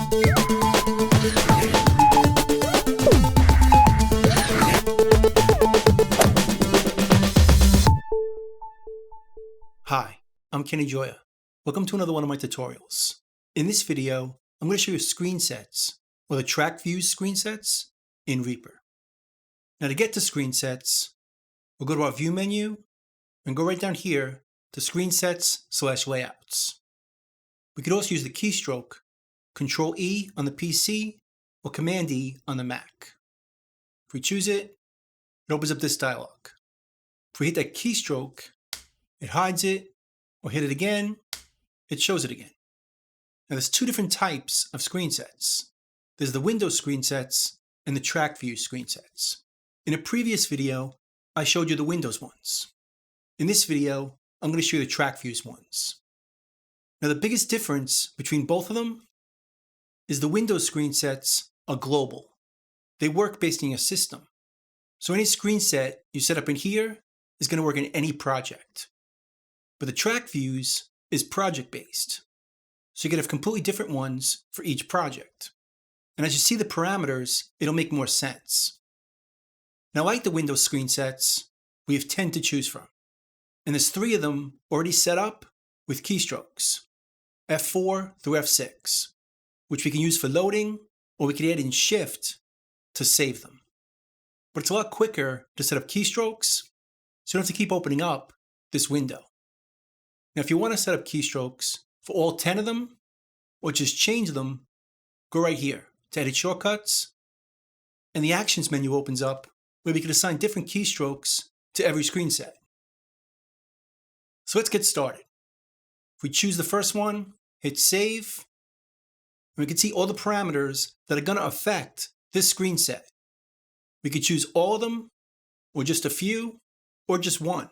Hi, I'm Kenny Joya. Welcome to another one of my tutorials. In this video, I'm going to show you Screensets, or the track views Screensets in Reaper. Now to get to Screensets, we'll go to our View menu and go right down here to Screensets/Layouts. We could also use the keystroke Control-E on the PC or Command-E on the Mac. If we choose it, it opens up this dialog. If we hit that keystroke, it hides it, or hit it again, it shows it again. Now there's two different types of screensets. There's the Windows screensets and the track view screensets. In a previous video, I showed you the Windows ones. In this video, I'm going to show you the track views ones. Now the biggest difference between both of them is the Windows screensets are global. They work based on your system. So any screenset you set up in here is going to work in any project. But the track views is project-based. So you can have completely different ones for each project. And as you see the parameters, it'll make more sense. Now, like the Windows screensets, we have 10 to choose from. And there's 3 of them already set up with keystrokes, F4 through F6, which we can use for loading, or we can add in Shift to save them. But it's a lot quicker to set up keystrokes, so you don't have to keep opening up this window. Now, if you want to set up keystrokes for all 10 of them, or just change them, go right here to Edit Shortcuts, and the Actions menu opens up where we can assign different keystrokes to every screenset. So let's get started. If we choose the first one, hit Save, and we can see all the parameters that are going to affect this screenset. We could choose all of them, or just a few, or just one.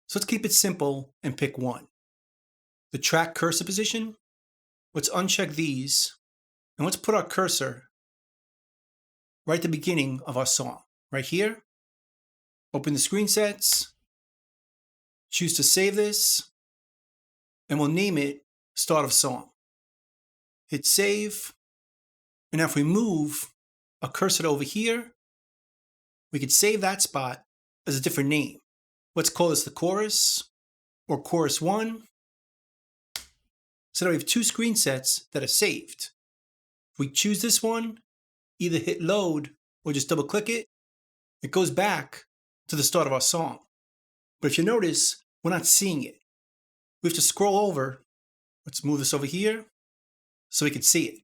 So let's keep it simple and pick one. The track cursor position, let's uncheck these, and let's put our cursor right at the beginning of our song, right here. Open the screensets, choose to save this, and we'll name it Start of Song. Hit Save, and now if we move a cursor over here, we could save that spot as a different name. Let's call this the chorus, or chorus 1. So now we have 2 screensets that are saved. If we choose this one, either hit load or just double click it, it goes back to the start of our song. But if you notice, we're not seeing it. We have to scroll over. Let's move this over here so we can see it.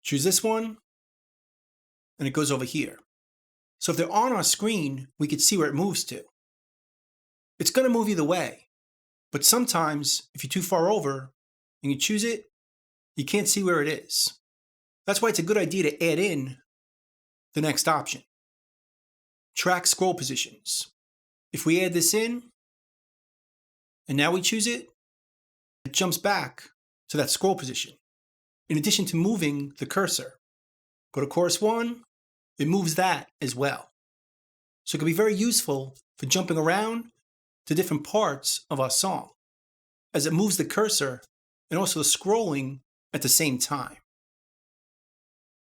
Choose this one, and it goes over here. So if they're on our screen, we can see where it moves to. It's going to move either way, but sometimes if you're too far over and you choose it, you can't see where it is. That's why it's a good idea to add in the next option. Track scroll positions. If we add this in, and now we choose it, it jumps back to that scroll position. In addition to moving the cursor, go to chorus 1, it moves that as well. So it can be very useful for jumping around to different parts of our song, as it moves the cursor and also the scrolling at the same time,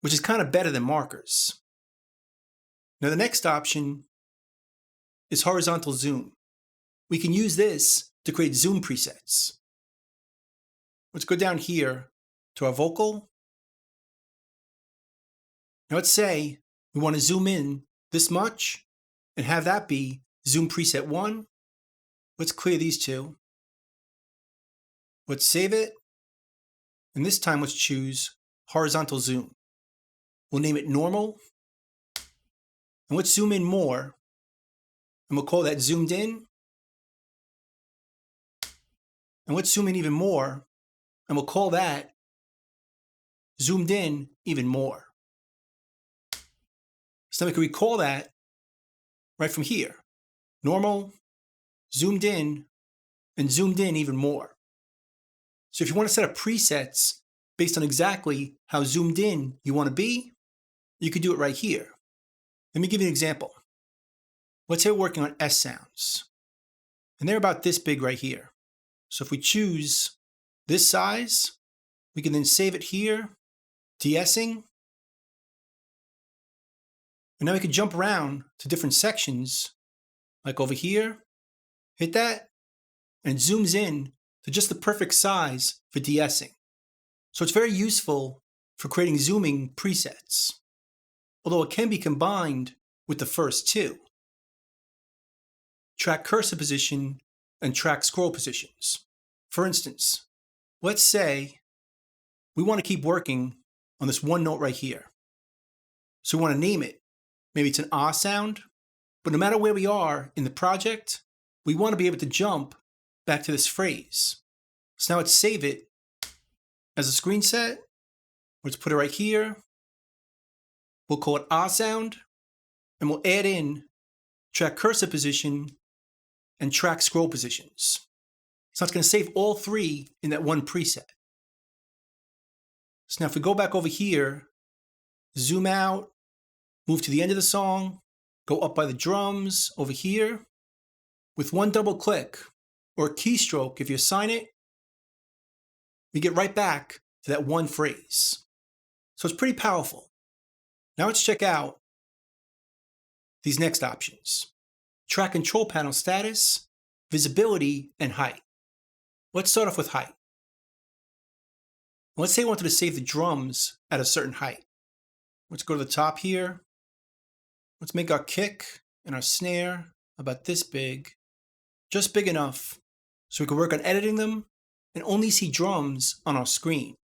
which is kind of better than markers. Now the next option is horizontal zoom. We can use this to create zoom presets. Let's go down here to our vocal. Now let's say we want to zoom in this much and have that be zoom preset 1. Let's clear these 2. Let's save it. And this time let's choose horizontal zoom. We'll name it normal. And let's zoom in more. And we'll call that zoomed in. And let's zoom in even more. And we'll call that zoomed in even more. So we can recall that right from here. Normal, zoomed in, and zoomed in even more. So if you want to set up presets based on exactly how zoomed in you want to be, you can do it right here. Let me give you an example. Let's say we're working on S sounds, and they're about this big right here. So if we choose this size, We can then save it here, de-essing. And now we can jump around to different sections, like over here, hit that, and it zooms in to just the perfect size for de-essing. So it's very useful for creating zooming presets, although it can be combined with the first two. Track cursor position and track scroll positions. For instance, let's say we want to keep working on this one note right here. So we want to name it. Maybe it's an ah sound, but no matter where we are in the project, we want to be able to jump back to this phrase. So now let's save it as a screen set. Let's put it right here. We'll call it ah sound, and we'll add in track cursor position and track scroll positions. So it's going to save all three in that one preset. So now if we go back over here, zoom out, move to the end of the song, go up by the drums over here. With one double click or a keystroke, if you assign it, we get right back to that one phrase. So it's pretty powerful. Now let's check out these next options. Track control panel status, visibility, and height. Let's start off with height. Let's say I wanted to save the drums at a certain height. Let's go to the top here. Let's make our kick and our snare about this big, just big enough so we can work on editing them and only see drums on our screen.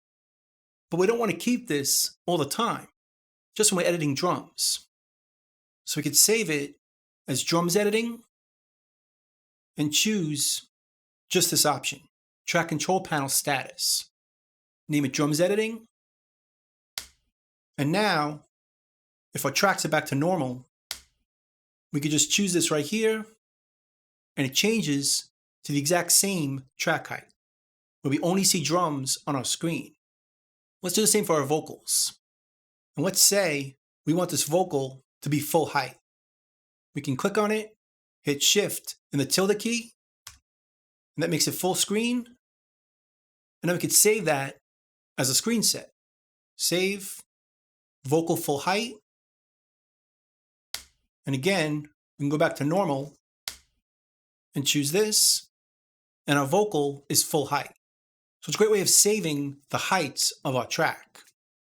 But we don't want to keep this all the time, just when we're editing drums. So we could save it as drums editing and choose just this option, track control panel status. Name it drums editing. And now, if our tracks are back to normal, we could just choose this right here, and it changes to the exact same track height, where we only see drums on our screen. Let's do the same for our vocals. And let's say we want this vocal to be full height. We can click on it, hit Shift and the tilde key, and that makes it full screen. And then we could save that as a screen set. Save, vocal full height. And again, we can go back to normal and choose this, and our vocal is full height. So it's a great way of saving the heights of our track.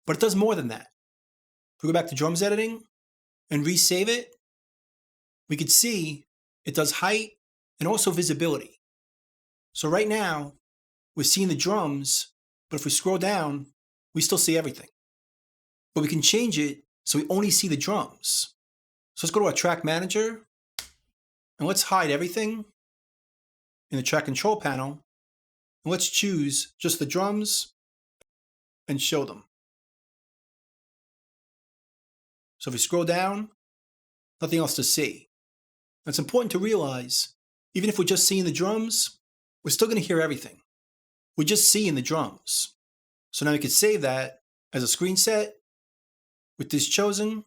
But it does more than that. If we go back to drums editing and resave it, we could see it does height and also visibility. So right now, we're seeing the drums, but if we scroll down, we still see everything. But we can change it so we only see the drums. So let's go to our track manager, and let's hide everything in the track control panel. And let's choose just the drums and show them. So if we scroll down, nothing else to see. Now it's important to realize, even if we're just seeing the drums, we're still going to hear everything. We're just seeing the drums. So now we could save that as a screen set with this chosen.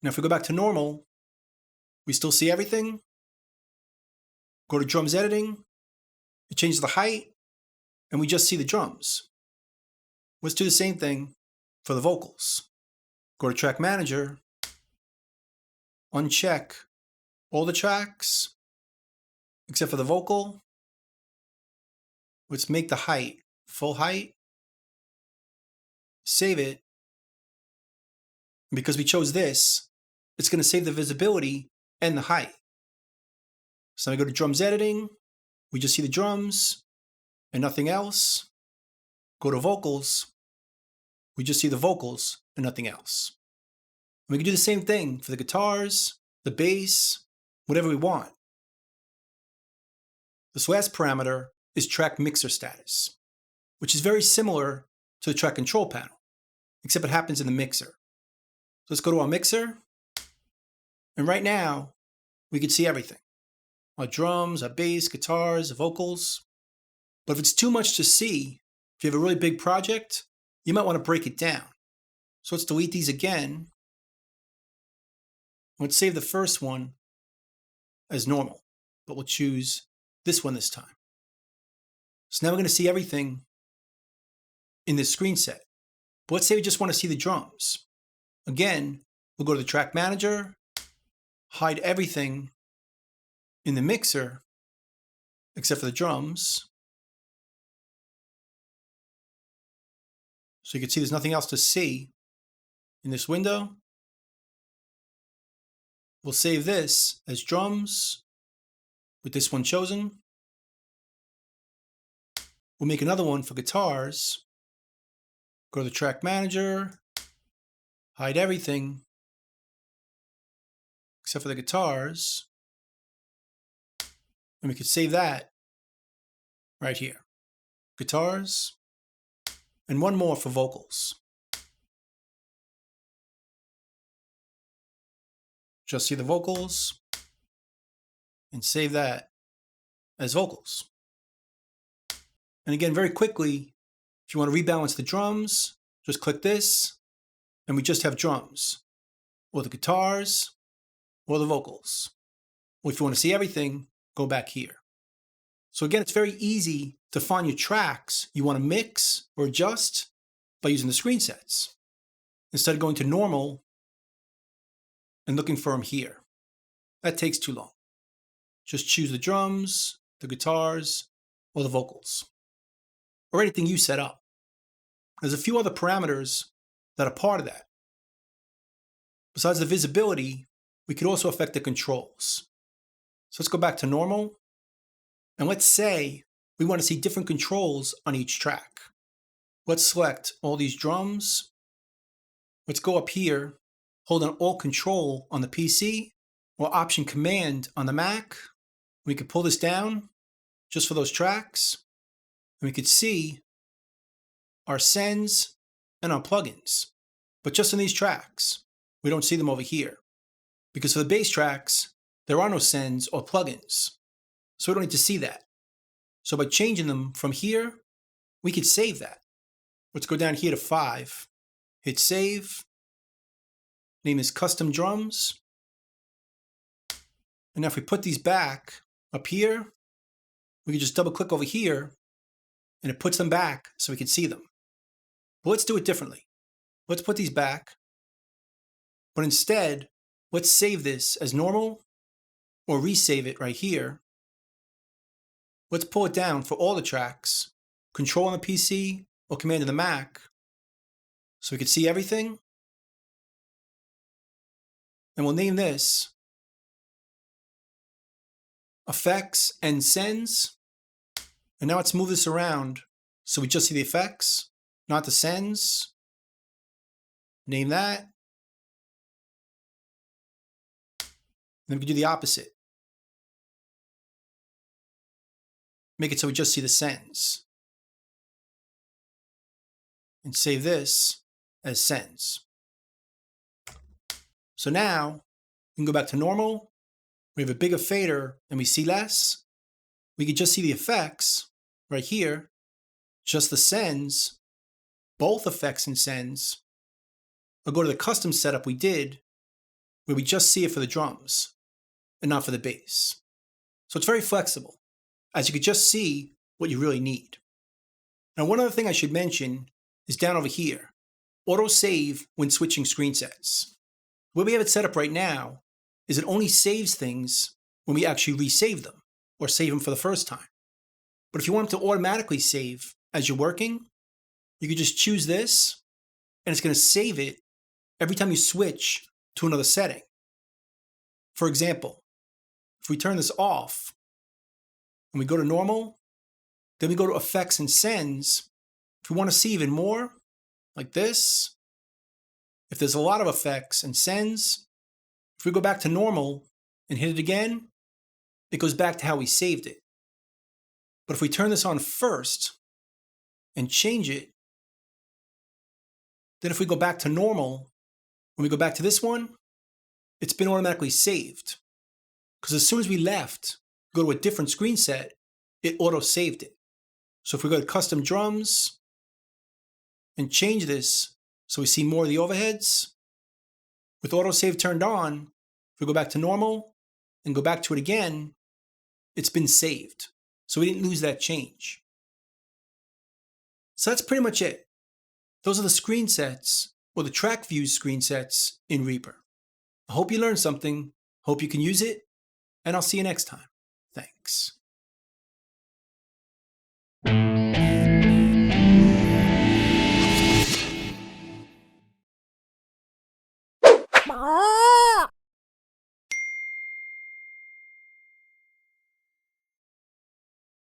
Now if we go back to normal, we still see everything. Go to drums editing, it changes the height, and we just see the drums. Let's do the same thing for the vocals. Go to track manager, uncheck all the tracks except for the vocal. Let's make the height full height, save it. And because we chose this, it's going to save the visibility and the height. So now we go to drums editing, we just see the drums and nothing else. Go to vocals, we just see the vocals and nothing else. And we can do the same thing for the guitars, the bass, whatever we want. This last parameter is track mixer status, which is very similar to the track control panel, except it happens in the mixer. So let's go to our mixer, and right now we can see everything. Our drums, our bass, guitars, vocals. But if it's too much to see, if you have a really big project, you might want to break it down. So let's delete these again. Let's save the first one as normal, but we'll choose this one this time. So now we're going to see everything in this screen set. But let's say we just want to see the drums. Again, we'll go to the track manager, hide everything in the mixer except for the drums. So you can see there's nothing else to see in this window. We'll save this as drums with this one chosen. We'll make another one for guitars. Go to the track manager, hide everything except for the guitars. And we could save that right here. Guitars. And one more for vocals. Just see the vocals and save that as vocals. And again, very quickly, if you want to rebalance the drums, just click this and we just have drums, or the guitars, or the vocals. Or if you want to see everything, go back here. So again, it's very easy to find your tracks you want to mix or adjust by using the screen sets, instead of going to normal and looking for them here. That takes too long. Just choose the drums, the guitars, or the vocals, or anything you set up. There's a few other parameters that are part of that. Besides the visibility, we could also affect the controls. So let's go back to normal. And let's say we want to see different controls on each track. Let's select all these drums. Let's go up here, hold on Alt Control on the PC or Option Command on the Mac. We could pull this down just for those tracks. And we could see our sends and our plugins. But just in these tracks, we don't see them over here. Because for the bass tracks, there are no sends or plugins. So we don't need to see that. So by changing them from here, we could save that. Let's go down here to 5, hit save, name this custom drums. And now if we put these back up here, we can just double click over here and it puts them back so we can see them. But let's do it differently. Let's put these back, but instead, let's save this as normal or resave it right here. Let's pull it down for all the tracks, Control on the PC or Command on the Mac, so we can see everything. And we'll name this Effects and Sends. And now let's move this around so we just see the effects, not the sends. Name that. Then we can do the opposite. Make it so we just see the sends. And save this as sends. So now we can go back to normal. We have a bigger fader and we see less. We can just see the effects right here, just the sends, both effects and sends. Or go to the custom setup we did where we just see it for the drums and not for the bass. So it's very flexible, as you could just see what you really need. Now, one other thing I should mention is down over here, Autosave when switching screen sets. The way we have it set up right now is it only saves things when we actually resave them or save them for the first time. But if you want them to automatically save as you're working, you could just choose this and it's going to save it every time you switch to another setting. For example, if we turn this off and we go to normal, then we go to effects and sends. If we want to see even more, like this, if there's a lot of effects and sends, if we go back to normal and hit it again, it goes back to how we saved it. But if we turn this on first and change it, then if we go back to normal, when we go back to this one, it's been automatically saved. Because as soon as we left, go to a different screen set, it auto-saved it. So if we go to custom drums and change this so we see more of the overheads, with autosave turned on, if we go back to normal and go back to it again, it's been saved. So we didn't lose that change. So that's pretty much it. Those are the screen sets, or the track views screen sets in Reaper. I hope you learned something, hope you can use it, and I'll see you next time. Thanks. Bye.